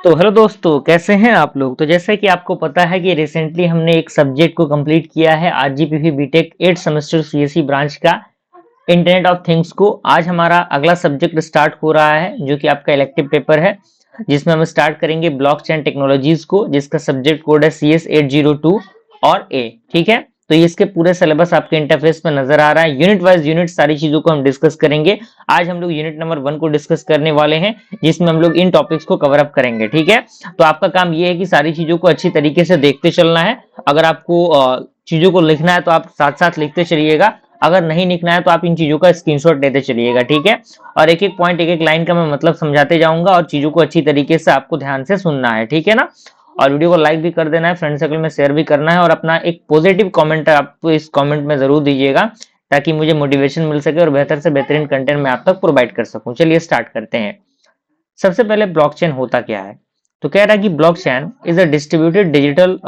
तो हेलो दोस्तों, कैसे हैं आप लोग। तो जैसा कि आपको पता है कि रिसेंटली हमने एक सब्जेक्ट को कंप्लीट किया है, RGPV BTech 8 semester CSE branch का इंटरनेट ऑफ थिंग्स को। आज हमारा अगला सब्जेक्ट स्टार्ट हो रहा है जो कि आपका इलेक्टिव पेपर है, जिसमें हम स्टार्ट करेंगे ब्लॉकचेन टेक्नोलॉजीज को, जिसका सब्जेक्ट कोड है CS 802 और ए। ठीक है, तो ये इसके पूरे सिलेबस आपके इंटरफेस पर नजर आ रहा है। यूनिट वाइज यूनिट सारी चीजों को हम डिस्कस करेंगे। आज हम लोग यूनिट नंबर 1 को डिस्कस करने वाले हैं, जिसमें हम लोग इन टॉपिक्स को कवर अप करेंगे। ठीक है, तो आपका काम ये है कि सारी चीजों को अच्छी तरीके से देखते चलना है। अगर आपको चीजों को लिखना है तो आप साथ साथ लिखते चलिएगा, अगर नहीं लिखना है तो आप इन चीजों का स्क्रीनशॉट लेते चलिएगा। ठीक है, और एक एक पॉइंट एक एक लाइन का मैं मतलब समझाते जाऊंगा और चीजों को अच्छी तरीके से आपको ध्यान से सुनना है। ठीक है ना, और वीडियो को लाइक भी कर देना है, फ्रेंड सर्कल में शेयर भी करना है, और अपना एक पॉजिटिव कमेंट आपको इस कमेंट में जरूर दीजिएगा, ताकि मुझे मोटिवेशन मिल सके और बेहतर से बेहतरीन कंटेंट मैं आप तक प्रोवाइड कर सकूं। चलिए स्टार्ट करते हैं। सबसे पहले ब्लॉकचेन होता क्या है। तो कह रहा है कि blockchain is a distributed digital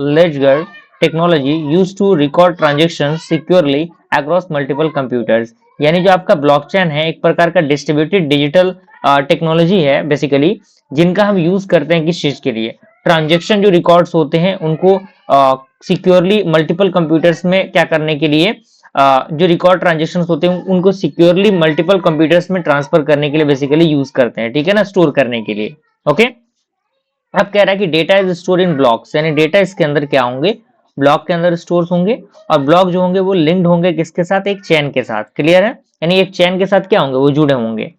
ledger technology use to record transaction securely across multiple computers. यानी जो आपका ब्लॉकचेन है एक प्रकार का डिस्ट्रीब्यूटेड डिजिटल टेक्नोलॉजी है बेसिकली, जिनका हम यूज करते हैं किस चीज के लिए। ट्रांजेक्शन जो रिकॉर्ड्स होते हैं उनको सिक्योरली मल्टीपल कंप्यूटर्स में क्या करने के लिए, जो रिकॉर्ड ट्रांजेक्शन होते हैं उनको सिक्योरली मल्टीपल कंप्यूटर्स में ट्रांसफर करने के लिए बेसिकली यूज करते हैं। ठीक है ना, स्टोर करने के लिए। ओके, अब कह रहा है कि data is store in blocks, यानी डेटा इसके अंदर क्या होंगे, ब्लॉक के अंदर स्टोर होंगे। और ब्लॉक जो होंगे वो लिंक्ड होंगे किसके साथ, एक चेन के साथ। क्लियर है, यानी एक चेन के साथ क्या होंगे, वो जुड़े होंगे।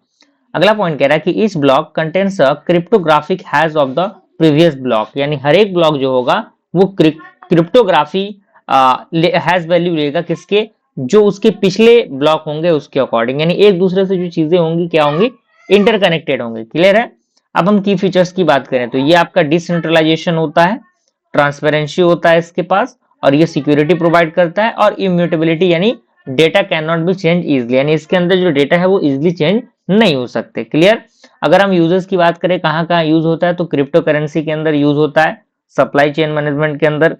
अगला पॉइंट कह रहा है कि इस block contains a cryptographic has of the previous block, यानी हर एक ब्लॉक जो होगा वो क्रिप्टोग्राफी हैज वैल्यू लेगा किसके, जो उसके पिछले ब्लॉक होंगे उसके अकॉर्डिंग। यानी एक दूसरे से जो चीजें होंगी क्या होंगी, इंटरकनेक्टेड होंगे। क्लियर है। अब हम की फीचर्स की बात करें तो ये आपका डिसेंट्रलाइजेशन होता है, ट्रांसपेरेंसी होता है इसके पास, और ये सिक्योरिटी प्रोवाइड करता है, और इम्यूटेबिलिटी यानी data can not B change easily, यानी इसके अंदर जो डेटा है वो इजिली चेंज नहीं हो सकते। क्लियर। अगर हम यूजर्स की बात करें कहाँ कहाँ यूज होता है, तो क्रिप्टो करेंसी के अंदर यूज होता है, सप्लाई चेन मैनेजमेंट के अंदर,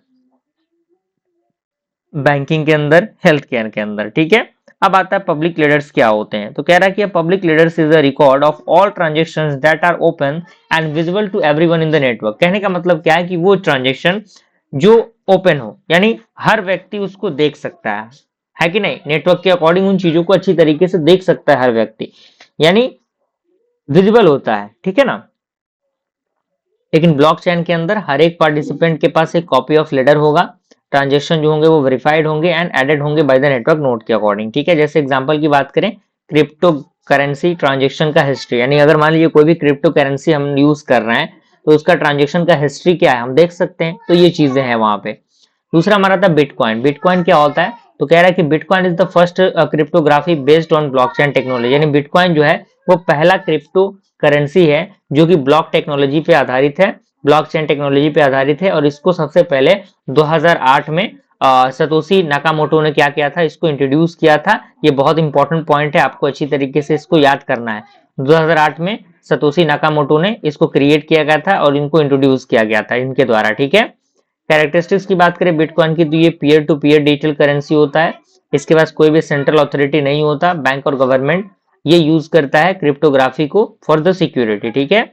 बैंकिंग के अंदर, हेल्थ केयर के अंदर। ठीक है, अब आता है पब्लिक लीडर्स क्या होते हैं। तो कह रहा है कि public leaders is a record of all transactions that are open and visible to everyone in the network. कहने का मतलब क्या है कि वो ट्रांजेक्शन जो ओपन हो, यानी हर व्यक्ति उसको देख सकता है कि नहीं, नेटवर्क के अकॉर्डिंग उन चीजों को अच्छी तरीके से देख सकता है हर व्यक्ति, यानी विजिबल होता है। ठीक है ना, लेकिन ब्लॉकचेन के अंदर हर एक पार्टिसिपेंट के पास एक कॉपी ऑफ लीडर होगा, ट्रांजेक्शन जो होंगे वो वेरीफाइड होंगे एंड एडेड होंगे बाय द नेटवर्क नोड के अकॉर्डिंग। ठीक है, जैसे एग्जांपल की बात करें, क्रिप्टो करेंसी ट्रांजेक्शन का हिस्ट्री, यानी अगर मान लीजिए कोई भी क्रिप्टो करेंसी हम यूज कर रहे हैं तो उसका ट्रांजेक्शन का हिस्ट्री क्या है हम देख सकते हैं, तो ये चीजें हैं वहां पे। दूसरा हमारा था बिटकॉइन। बिटकॉइन क्या होता है, तो कह रहा है कि bitcoin is the first cryptography based on blockchain technology, यानी बिटकॉइन जो है वो पहला क्रिप्टो करेंसी है जो कि ब्लॉक टेक्नोलॉजी पे आधारित है, ब्लॉकचेन टेक्नोलॉजी पे आधारित है। और इसको सबसे पहले 2008 में सतोशी नाकामोटो ने क्या किया था, इसको इंट्रोड्यूस किया था। ये बहुत इंपॉर्टेंट पॉइंट है, आपको अच्छी तरीके से इसको याद करना है। 2008 में सतोशी नाकामोटो ने इसको क्रिएट किया गया था और इनको इंट्रोड्यूस किया गया था इनके द्वारा। ठीक है, कैरेक्टरिस्टिक्स की बात करें बिटकॉइन की, तो ये peer to peer digital currency होता है, इसके पास कोई भी सेंट्रल अथॉरिटी नहीं होता, बैंक और गवर्नमेंट ये यूज करता है क्रिप्टोग्राफी को फॉर द सिक्योरिटी। ठीक है,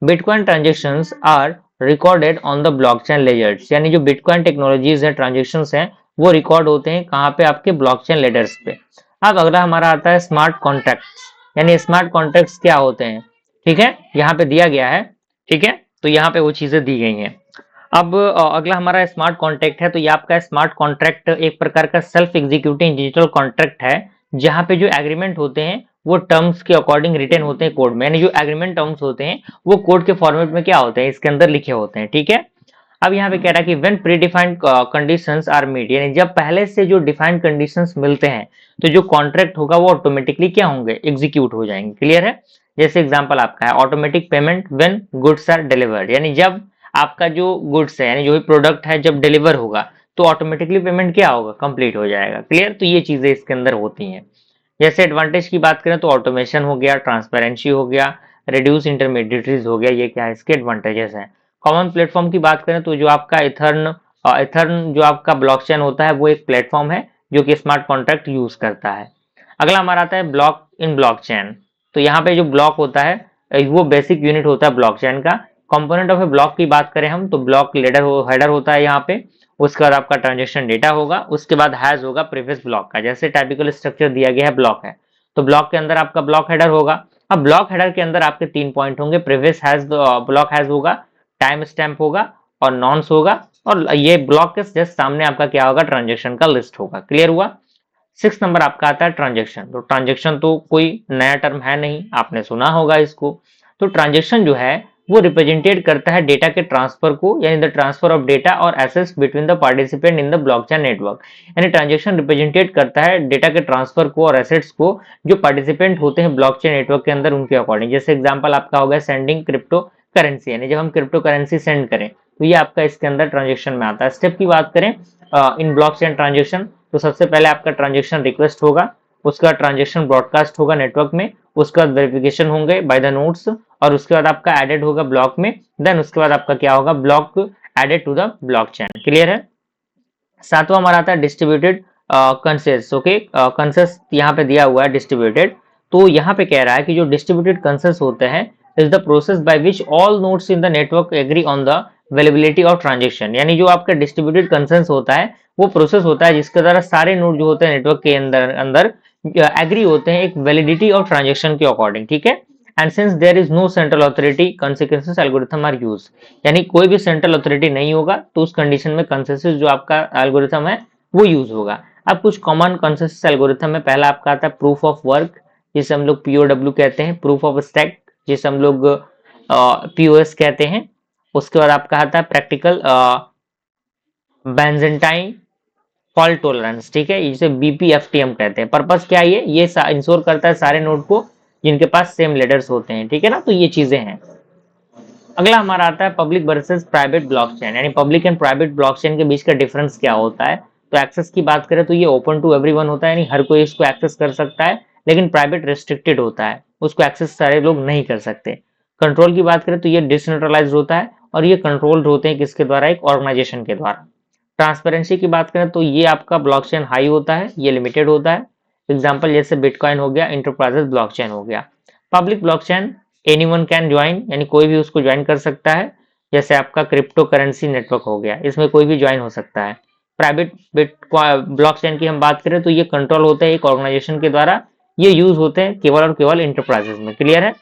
bitcoin transactions are recorded on the blockchain layers, यानी जो बिटकॉइन टेक्नोलॉजीज है, ट्रांजेक्शंस हैं, वो रिकॉर्ड होते हैं कहाँ पे, आपके ब्लॉकचेन लेयर्स पे। अब अगला हमारा आता है स्मार्ट कॉन्ट्रैक्ट्स, यानी स्मार्ट कॉन्ट्रैक्ट्स क्या होते हैं। ठीक है, यहाँ पे दिया गया है। ठीक है, तो यहाँ पे वो चीजें दी गई हैं। अब अगला हमारा स्मार्ट कॉन्ट्रैक्ट है। तो ये आपका स्मार्ट कॉन्ट्रैक्ट एक प्रकार का सेल्फ एग्जीक्यूटिंग डिजिटल कॉन्ट्रैक्ट है, जहां पे जो एग्रीमेंट होते हैं वो टर्म्स के अकॉर्डिंग रिटन होते हैं कोड में, यानी जो एग्रीमेंट टर्म्स होते हैं वो कोड के फॉर्मेट में क्या होते हैं, इसके अंदर लिखे होते हैं। ठीक है, अब यहाँ पे कह रहा है कि when predefined conditions are meet, यानी जब पहले से जो डिफाइंड कंडीशंस मिलते हैं तो जो कॉन्ट्रैक्ट होगा वो ऑटोमेटिकली क्या होंगे, एग्जीक्यूट हो जाएंगे। क्लियर है, जैसे एग्जांपल आपका है automatic payment when goods are delivered, यानी जब आपका जो गुड्स है यानी जो भी प्रोडक्ट है जब डिलीवर होगा तो ऑटोमेटिकली पेमेंट क्या होगा, कंप्लीट हो जाएगा। क्लियर, तो ये चीजें इसके अंदर होती हैं। जैसे एडवांटेज की बात करें तो ऑटोमेशन हो गया, ट्रांसपेरेंसी हो गया, रिड्यूस इंटरमीडिएटरीज हो गया, ये क्या है इसके एडवांटेजेस हैं। कॉमन प्लेटफॉर्म की बात करें तो जो आपका इथर्न जो आपका ब्लॉकचेन होता है वो एक प्लेटफॉर्म है जो कि स्मार्ट कॉन्ट्रैक्ट यूज करता है। अगला हमारा आता है ब्लॉक इन ब्लॉकचेन। तो यहाँ पे जो ब्लॉक होता है वो बेसिक यूनिट होता है ब्लॉकचेन का, कंपोनेंट ऑफ ए ब्लॉक की बात करें हम तो ब्लॉक हेडर होता है यहाँ पे, उसके बाद आपका ट्रांजेक्शन डेटा होगा, उसके बाद हैज होगा प्रीवियस ब्लॉक का, जैसे टाइपिकल स्ट्रक्चर दिया गया है ब्लॉक है तो ब्लॉक के अंदर आपका ब्लॉक हेडर होगा। अब ब्लॉक हेडर के अंदर आपके 3 पॉइंट होंगे, प्रीवियस हैज ब्लॉक हैज होगा, टाइम स्टैम्प होगा और नॉन्स होगा, और ये ब्लॉक के जस्ट सामने आपका क्या होगा, ट्रांजेक्शन का लिस्ट होगा। क्लियर हुआ। 6 नंबर आपका आता है ट्रांजेक्शन। तो ट्रांजेक्शन तो कोई नया टर्म है नहीं, आपने सुना होगा इसको। तो ट्रांजेक्शन जो है वो रिप्रेजेंटेट करता है डेटा के ट्रांसफर को, यानी द ट्रांसफर ऑफ डेटा और assets between the participant in the blockchain network. यानी ट्रांजेक्शन रिप्रेजेंटेट करता है डेटा के ट्रांसफर को और एसेट्स को जो पार्टिसिपेंट होते हैं ब्लॉकचेन नेटवर्क के अंदर उनके अकॉर्डिंग। जैसे एग्जांपल आपका हो गया सेंडिंग क्रिप्टो करेंसी, यानी जब हम क्रिप्टो करेंसी सेंड करें तो ये आपका इसके अंदर ट्रांजेक्शन में आता है। स्टेप की बात करें इन ब्लॉकचेन ट्रांजेक्शन, तो सबसे पहले आपका ट्रांजेक्शन रिक्वेस्ट होगा, उसके बाद ट्रांजेक्शन ब्रॉडकास्ट होगा नेटवर्क में, उसके बाद वेरिफिकेशन होंगे बाय द नोड्स, और उसके बाद आपका एडेड होगा ब्लॉक में, देन उसके बाद आपका क्या होगा, block added to the blockchain. Clear है। सातवां हमारा आता है डिस्ट्रीब्यूटेड कंसेंसस। ओके, कंसेंसस यहाँ पे दिया हुआ है डिस्ट्रीब्यूटेड, तो यहाँ पे कह रहा है कि जो डिस्ट्रीब्यूटेड कंसेंसस होते हैं is the process by which all nodes in the network agree on the availability of transaction. यानी जो आपका डिस्ट्रीब्यूटेड कंसेंसस होता है वो प्रोसेस होता है जिसके द्वारा सारे नोड जो होते हैं नेटवर्क के अंदर अंदर एग्री होते हैं एक वैलिडिटी ऑफ ट्रांजेक्शन के अकॉर्डिंग। ठीक है। And since there is no central authority consequences algorithm are use, यानी कोई भी सेंट्रल अथॉरिटी नहीं होगा तो उस कंडीशन में कंसेंसस जो आपका एल्गोरिथम है वो यूज होगा। अब कुछ कॉमन कंसेंसस एल्गोरिथम में पहला आपका आता है प्रूफ ऑफ वर्क, जिसे हम लोग पीओडब्ल्यू कहते हैं, प्रूफ ऑफ स्टैक जिसे हम लोग पीओएस कहते हैं, उसके बाद आपका आता है प्रैक्टिकल बेंजेंटाइन फॉल्ट टॉलरेंस। ठीक है, इसे बीपीएफटी हम कहते हैं। पर्पस क्या है, ये इंश्योर करता है सारे नोड को जिनके पास सेम लेडर्स होते हैं। ठीक है ना, तो ये चीजें हैं। अगला हमारा आता है पब्लिक वर्सेस प्राइवेट ब्लॉकचेन, यानी पब्लिक एंड प्राइवेट ब्लॉकचेन के बीच का डिफरेंस क्या होता है। तो एक्सेस की बात करें तो ये ओपन टू एवरीवन होता है, यानी हर कोई इसको एक्सेस कर सकता है, लेकिन प्राइवेट रेस्ट्रिक्टेड होता है, उसको एक्सेस सारे लोग नहीं कर सकते। कंट्रोल की बात करें तो ये डिसेंट्रलाइज्ड होता है और ये कंट्रोल्ड होते हैं किसके द्वारा, एक ऑर्गेनाइजेशन के द्वारा। ट्रांसपेरेंसी की बात करें तो ये आपका ब्लॉकचेन हाई होता है, ये लिमिटेड होता है। एग्जांपल जैसे बिटकॉइन हो गया, इंटरप्राइजेस ब्लॉकचेन हो गया। Public blockchain anyone can join, यानी कोई भी उसको ज्वाइन कर सकता है, जैसे आपका क्रिप्टो करेंसी नेटवर्क हो गया, इसमें कोई भी ज्वाइन हो सकता है। प्राइवेट ब्लॉकचेन की हम बात करें तो ये कंट्रोल होता है एक ऑर्गेनाइजेशन के द्वारा, ये यूज होते हैं केवल और केवल इंटरप्राइजेस में। क्लियर है।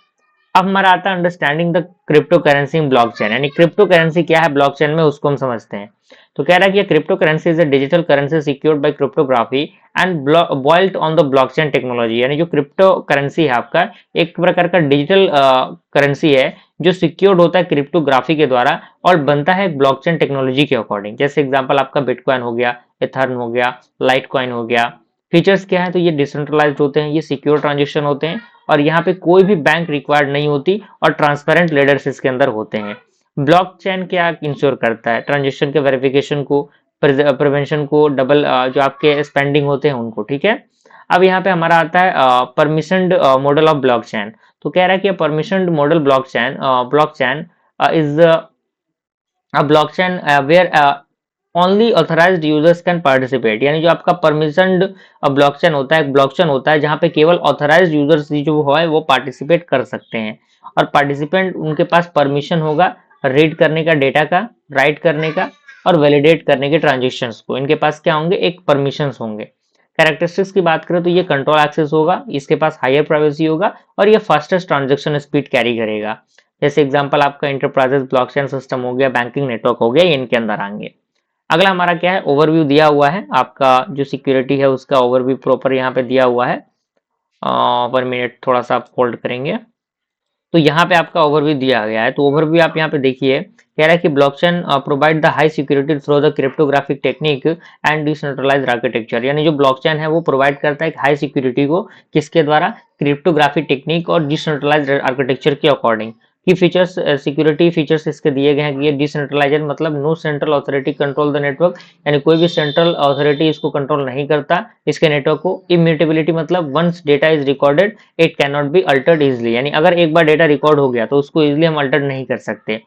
अब हमारा आता है understanding the crypto currency in blockchain, यानी क्रिप्टो करेंसी क्या है ब्लॉकचेन में उसको हम समझते हैं। तो कह रहा है कि cryptocurrency is a digital currency secured by cryptography and boiled on the blockchain technology, यानी जो क्रिप्टो करेंसी है आपका एक प्रकार का डिजिटल करेंसी है जो सिक्योर्ड होता है क्रिप्टोग्राफी के द्वारा और बनता है ब्लॉकचेन टेक्नोलॉजी के अकॉर्डिंग। जैसे एग्जांपल आपका बिटकॉइन हो गया, इथर्न हो गया, लाइट कॉइन हो गया। फीचर्स क्या है, तो ये डिसेंट्रलाइज्ड होते हैं, ये सिक्योर ट्रांजेक्शन होते हैं और यहाँ पे कोई भी बैंक रिक्वायर्ड नहीं होती और ट्रांसपेरेंट लेडर्स इसके अंदर होते हैं। ब्लॉकचेन क्या इंश्योर करता है, ट्रांजेक्शन के वेरिफिकेशन को, प्रिवेंशन को, डबल जो आपके स्पेंडिंग होते हैं उनको। ठीक है। अब यहाँ पे हमारा आता है परमिशनड मॉडल ऑफ ब्लॉकचेन। तो कह रहा है कि permissioned model blockchain is a blockchain where only authorised users can participate, यानी जो आपका परमिशनड ब्लॉकचेन होता है, ब्लॉकचेन होता है जहां पे केवल ऑथराइज्ड यूजर्स जो है वो पार्टिसिपेट कर सकते हैं और पार्टिसिपेंट उनके पास परमिशन होगा रीड करने का डेटा का, राइट करने का और वैलिडेट करने के ट्रांजेक्शंस को। इनके पास क्या होंगे, एक परमिशंस होंगे। कैरेक्टरिस्टिक्स की बात करें तो ये कंट्रोल एक्सेस होगा, इसके पास हायर प्राइवेसी होगा और ये फास्टेस्ट ट्रांजेक्शन स्पीड कैरी करेगा। जैसे एग्जांपल आपका इंटरप्राइजेस ब्लॉकचेन सिस्टम हो गया, बैंकिंग नेटवर्क हो गया, ये इनके अंदर आएंगे। अगला हमारा क्या है, ओवरव्यू दिया हुआ है आपका जो सिक्योरिटी है उसका ओवरव्यू प्रॉपर यहाँ पे दिया हुआ है। पर मिनट थोड़ा सा आप होल्ड करेंगे तो यहाँ पे आपका ओवरव्यू दिया गया है। तो ओवरव्यू आप यहाँ पे देखिए, कह रहा है कि blockchain provide the high security through the cryptographic technique and decentralised architecture, यानी जो ब्लॉकचेन है वो प्रोवाइड करता है हाई सिक्योरिटी को किसके द्वारा, क्रिप्टोग्राफिक टेक्निक और डिसेंट्रलाइज्ड आर्किटेक्चर के अकॉर्डिंग। की फीचर्स, सिक्योरिटी फीचर्स इसके दिए गए हैं कि ये डिसेंट्रलाइज्ड मतलब no central authority control the network, यानी कोई भी सेंट्रल अथॉरिटी इसको कंट्रोल नहीं करता इसके नेटवर्क को। इम्यूटेबिलिटी मतलब once data is recorded it can not be altered easily, यानी अगर एक बार डेटा रिकॉर्ड हो गया तो उसको इजिली हम अल्टर नहीं कर सकते।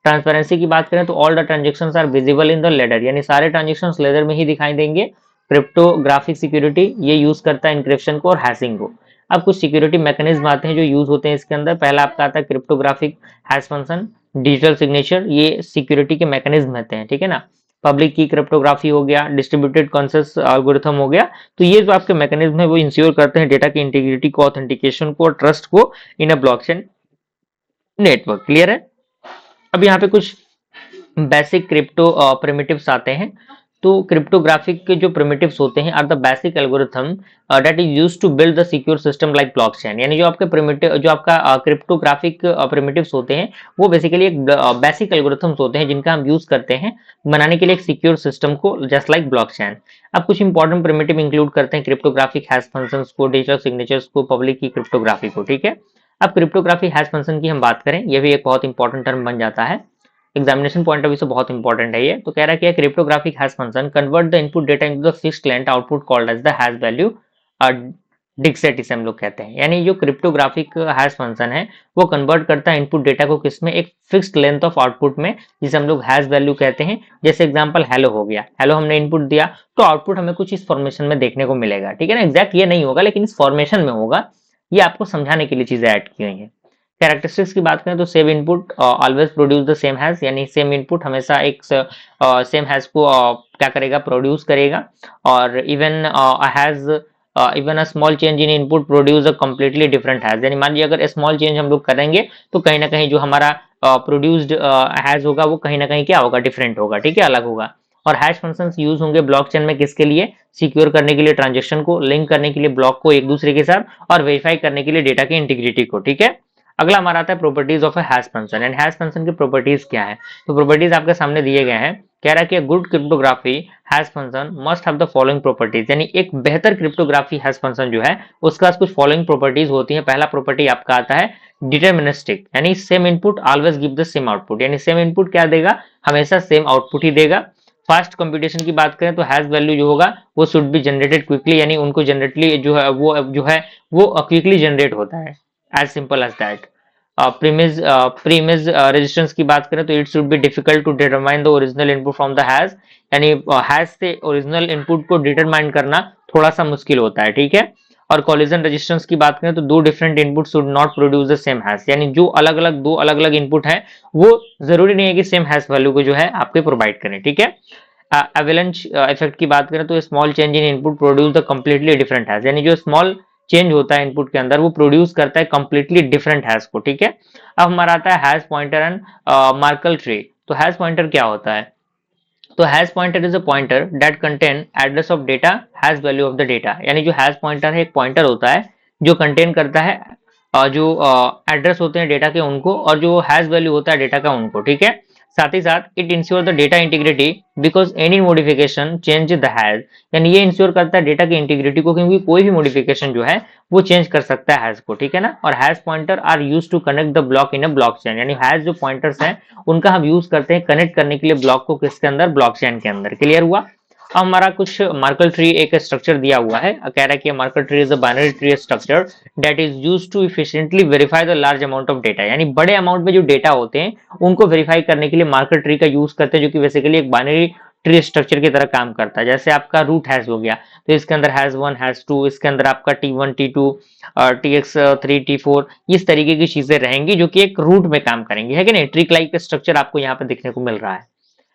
ट्रांसपेरेंसी की बात करें तो all the transactions are visible in the ledger, यानी सारे ट्रांजेक्शंस लेडर में ही दिखाई देंगे। क्रिप्टोग्राफिक सिक्योरिटी ये यूज करता है इंक्रिप्शन को और हैशिंग को। अब कुछ सिक्योरिटी मैकेनिज्म आते हैं जो यूज होते हैं इसके अंदर। पहला आपका आता है cryptographic hash function, digital signature, ये सिक्योरिटी के मैकेनिज्म होते हैं, ठीक है ना। पब्लिक की क्रिप्टोग्राफी हो गया, डिस्ट्रीब्यूटेड कंसेंसस एल्गोरिथम हो गया। तो ये जो आपके मैकेनिज्म है वो इंश्योर करते हैं डेटा की इंटीग्रिटी को, ऑथेंटिकेशन को और ट्रस्ट को इन अ ब्लॉकचेन नेटवर्क। क्लियर है। अब यहाँ पे कुछ बेसिक क्रिप्टो प्रिमिटिव्स आते हैं। तो क्रिप्टोग्राफिक के जो प्रिमिटिव्स होते हैं are the basic algorithm that is used to build the secure system like blockchain. यानी जो आपके प्रिमिटिव, जो आपका क्रिप्टोग्राफिक प्रिमिटिव्स होते हैं वो बेसिकली एक बेसिक एल्गोरिथम्स होते हैं जिनका हम यूज करते हैं बनाने के लिए एक सिक्योर सिस्टम को, जस्ट लाइक ब्लॉकचेन। अब कुछ इंपॉर्टेंट प्रिमिटिव इंक्लूड करते हैं क्रिप्टोग्राफिक हैश फंक्शंस को, डिजिटल सिग्नेचर्स को, पब्लिक की क्रिप्टोग्राफी को, ठीक है। अब क्रिप्टोग्राफी हैश फंक्शन की हम बात करें, ये भी एक बहुत इंपॉर्टेंट टर्म बन जाता है, एग्जामिनेशन पॉइंट ऑफ व्यू से बहुत इंपॉर्टेंट है ये। तो कह रहा है कि cryptographic hash function convert the input data into the fixed length output called as the hash value digest, इसे हम लोग कहते हैं। यानी जो क्रिप्टोग्राफिक हैश फंक्शन है वो कन्वर्ट करता है इनपुट डेटा को किसमें, एक फिक्स्ड लेंथ ऑफ आउटपुट में, जिसे हम लोग हैश वैल्यू कहते हैं। जैसे एग्जांपल हेलो हो गया, हेलो हमने इनपुट दिया तो आउटपुट हमें कुछ इस फॉर्मेशन में देखने को मिलेगा, ठीक है ना। एग्जैक्ट ये नहीं होगा लेकिन इस फॉर्मेशन में होगा। ये आपको समझाने के लिए चीजें ऐड की गई हैं। कैरेक्टरिस्टिक्स की बात करें तो same input always produce the same hash, यानी सेम इनपुट हमेशा एक सेम हैश को क्या करेगा, प्रोड्यूस करेगा। और even has even a small change in input produce a completely different hash. यानी मान लीजिए अगर स्मॉल चेंज हम लोग करेंगे तो कहीं ना कहीं जो हमारा प्रोड्यूस्ड हैश होगा वो कहीं ना कहीं क्या होगा, डिफरेंट होगा, ठीक है, अलग होगा। और हैश फंक्शंस यूज होंगे ब्लॉकचेन में किसके लिए, सिक्योर करने के लिए ट्रांजेक्शन को, लिंक करने के लिए ब्लॉक को एक दूसरे के साथ, और वेरीफाई करने के लिए डेटा की इंटीग्रिटी को, ठीक है। अगला हमारा आता है properties of A hash function. And hash function की प्रॉपर्टीज क्या है, तो प्रॉपर्टीज आपके सामने दिए गए हैं। कह रहा है कि good cryptography hash function must have the following properties. यानी एक बेहतर क्रिप्टोग्राफी हैश फंक्शन जो है उसके पास कुछ फॉलोइंग प्रॉपर्टीज होती है। पहला प्रॉपर्टी आपका आता है डिटरमिनिस्टिक, यानी same input always give the same output. यानी सेम इनपुट क्या देगा, हमेशा सेम आउटपुट ही देगा। फास्ट कंप्यूटेशन की बात करें तो हैश वैल्यू जो होगा वो शुड बी जनरेटेड क्विकली, यानी उनको जनरेटली जो है वो क्विकली जनरेट होता है, as simple as that. Preimage resistance की बात करें तो it should be difficult to determine the original input from the hash. यानी हैश से ओरिजिनल इनपुट को डिटरमाइन करना थोड़ा सा मुश्किल होता है, ठीक है। और कोलिजन रेजिस्टेंस की बात करें तो दो different input should not produce the same hash. यानी जो अलग अलग दो अलग अलग इनपुट है वो जरूरी नहीं है कि सेम हैश वैल्यू को जो है आपके प्रोवाइड करें, ठीक है। एवलांच इफेक्ट की बात करें तो small change in input produce the completely different hash. यानी जो स्मॉल चेंज होता है इनपुट के अंदर वो प्रोड्यूस करता है कंप्लीटली डिफरेंट हैश को, ठीक है। अब हमारा आता है hash pointer and Merkle tree. तो हैश पॉइंटर क्या होता है, तो hash pointer is a pointer that contain address of data hash value of the data. यानी जो हैश पॉइंटर है एक पॉइंटर होता है जो कंटेन करता है जो एड्रेस होते हैं डेटा के उनको, और जो हैश वैल्यू होता है डेटा का उनको, ठीक है। साथ ही साथ it ensure the data integrity because any modification change the hash. यानी ये इंश्योर करता है डेटा की इंटीग्रिटी को, क्योंकि कोई भी मॉडिफिकेशन जो है वो चेंज कर सकता है हैश को, ठीक है ना। और hash pointer are use to connect the block in a blockchain. यानी हैश जो पॉइंटर्स हैं उनका हम यूज करते हैं कनेक्ट करने के लिए ब्लॉक को, किसके अंदर, ब्लॉकचेन के अंदर। क्लियर हुआ। अब हमारा कुछ मार्कल ट्री एक स्ट्रक्चर दिया हुआ है, कह रहा है कि Merkle tree is a binary tree structure that is used to efficiently verify the large amount of data. यानी बड़े अमाउंट में जो डेटा होते हैं उनको वेरीफाई करने के लिए मार्कल ट्री का यूज करते हैं, जो कि बेसिकली एक बाइनरी ट्री स्ट्रक्चर की तरह काम करता है। जैसे आपका रूट हैश हो गया तो इसके अंदर हैश 1 हैश 2, इसके अंदर आपका T1 T2 TX3 T4 इस तरीके की चीजें रहेंगी जो कि एक रूट में काम करेंगी, है कि नहीं। ट्री लाइक स्ट्रक्चर आपको यहाँ पे देखने को मिल रहा है।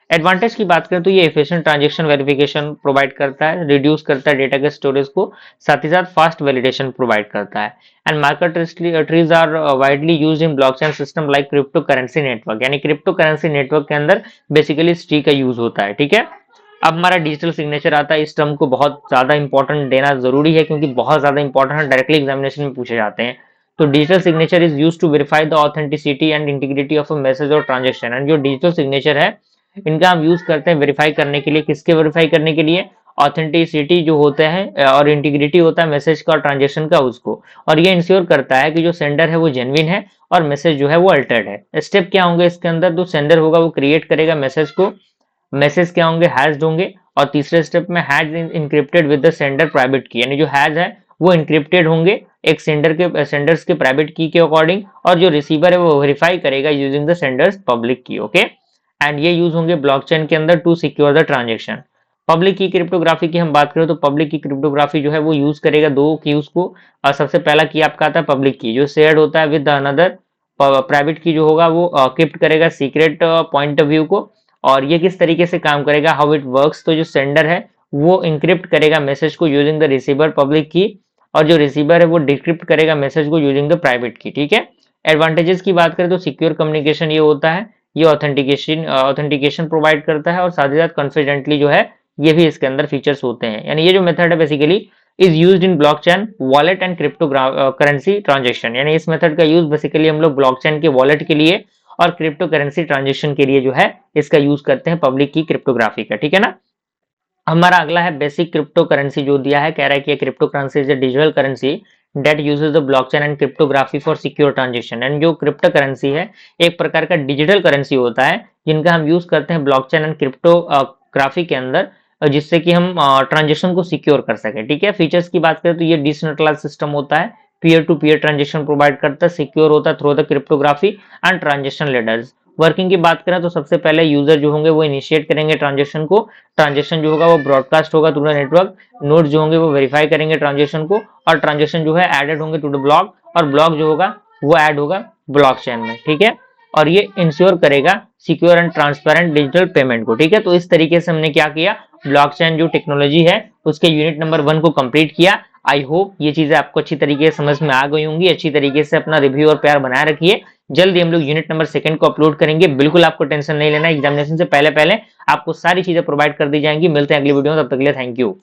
एडवांटेज की बात करें तो ये एफिशिएंट ट्रांजैक्शन वेरिफिकेशन प्रोवाइड करता है, रिड्यूस करता है डेटा के स्टोरेज को, साथ ही साथ फास्ट वैलिडेशन प्रोवाइड करता है। And market trees are widely used in blockchain system like cryptocurrency network. यानी क्रिप्टो करेंसी नेटवर्क के अंदर बेसिकली इस ट्री का यूज होता है, ठीक है। अब हमारा डिजिटल सिग्नेचर आता है। इस टर्म को बहुत ज्यादा इंपॉर्टेंट देना जरूरी है क्योंकि बहुत ज्यादा इंपॉर्टेंट है, डायरेक्टली एग्जामिनेशन में पूछे जाते हैं। तो digital signature is used to verify the authenticity and integrity of a message और ट्रांजेक्शन। एंड जो डिजिटल सिग्नेचर है इनका हम यूज करते हैं वेरीफाई करने के लिए, किसके वेरीफाई करने के लिए, ऑथेंटिसिटी जो होता है और इंटीग्रिटी होता है मैसेज का और ट्रांजेक्शन का उसको। और ये इंश्योर करता है कि जो सेंडर है वो जेन्युइन है और मैसेज जो है वो अल्टर्ड है। स्टेप क्या होंगे इसके अंदर, जो सेंडर होगा वो क्रिएट करेगा मैसेज को, मैसेज क्या होंगे, हैश्ड होंगे। और तीसरे स्टेप में hash encrypted with the sender private की, यानी जो हैश है वो इनक्रिप्टेड होंगे एक सेंडर्स के प्राइवेट की के अकॉर्डिंग, और जो रिसीवर है वो वेरीफाई करेगा using the sender's public key, okay. And ये यूज होंगे ब्लॉकचेन के अंदर to secure the transaction. Public key cryptography की हम बात करें तो पब्लिक की क्रिप्टोग्राफी जो है वो यूज करेगा दो कीज को। और सबसे पहला की आपका आता है पब्लिक की, जो शेयर्ड होता है विद अनदर प्राइवेट की जो होगा वो क्रिप्ट करेगा सीक्रेट पॉइंट ऑफ व्यू को। और ये किस तरीके से काम करेगा, हाउ इट वर्क्स, तो जो सेंडर है वो इंक्रिप्ट करेगा मैसेज को यूजिंग द रिसीवर पब्लिक की, और जो रिसीवर है वो डिक्रिप्ट करेगा मैसेज को यूजिंग द प्राइवेट की। ठीक है। एडवांटेजेस की बात करें तो सिक्योर कम्युनिकेशन ये होता है, ये ऑथेंटिकेशन प्रोवाइड करता है, और साथ ही साथ कॉन्फिडेंटली जो है ये भी इसके अंदर फीचर्स होते हैं। यानी ये जो मेथड है basically is used in blockchain wallet and crypto currency transaction. यानी इस मेथड का यूज बेसिकली हम लोग ब्लॉकचेन के वॉलेट के लिए और क्रिप्टो करेंसी ट्रांजेक्शन के लिए जो है इसका यूज करते हैं पब्लिक की क्रिप्टोग्राफी का। ठीक है ना। हमारा अगला है बेसिक क्रिप्टो करेंसी, जो दिया है, कह रहा है कि cryptocurrency is a digital currency that uses the blockchain and cryptography for secure transaction. And जो क्रिप्टो करेंसी है एक प्रकार का डिजिटल करेंसी होता है जिनका हम यूज करते हैं ब्लॉकचेन एंड क्रिप्टोग्राफी के अंदर, जिससे कि हम ट्रांजेक्शन को सिक्योर कर सके। ठीक है। फीचर्स की बात करें तो ये डिसेंट्रलाइज सिस्टम होता है, peer to peer transaction provide करता है, सिक्योर होता है through the cryptography and transaction ledgers. Working की बात करें तो सबसे पहले यूजर जो होंगे वो इनिशिएट करेंगे ट्रांजेक्शन को, ट्रांजेक्शन जो होगा वो ब्रॉडकास्ट होगा थ्रू द नेटवर्क, नोड जो होंगे वो वेरीफाई करेंगे ट्रांजेक्शन को, और ट्रांजेक्शन जो है एडेड होंगे टू द ब्लॉक, और ब्लॉक जो होगा वो ऐड होगा ब्लॉकचेन में। ठीक है। और ये इंश्योर करेगा secure and transparent digital payment को। ठीक है। तो इस तरीके से हमने क्या किया, ब्लॉकचेन जो टेक्नोलॉजी है उसके यूनिट नंबर 1 को कंप्लीट किया। आई होप ये चीजें आपको अच्छी तरीके से समझ में आ गई होंगी। अच्छी तरीके से अपना रिव्यू और प्यार बनाए रखिए। जल्दी हम लोग यूनिट नंबर 2 को अपलोड करेंगे, बिल्कुल आपको टेंशन नहीं लेना। एग्जामिनेशन से पहले पहले आपको सारी चीजें प्रोवाइड कर दी जाएंगी। मिलते हैं अगली वीडियो में, तब तक के लिए थैंक यू।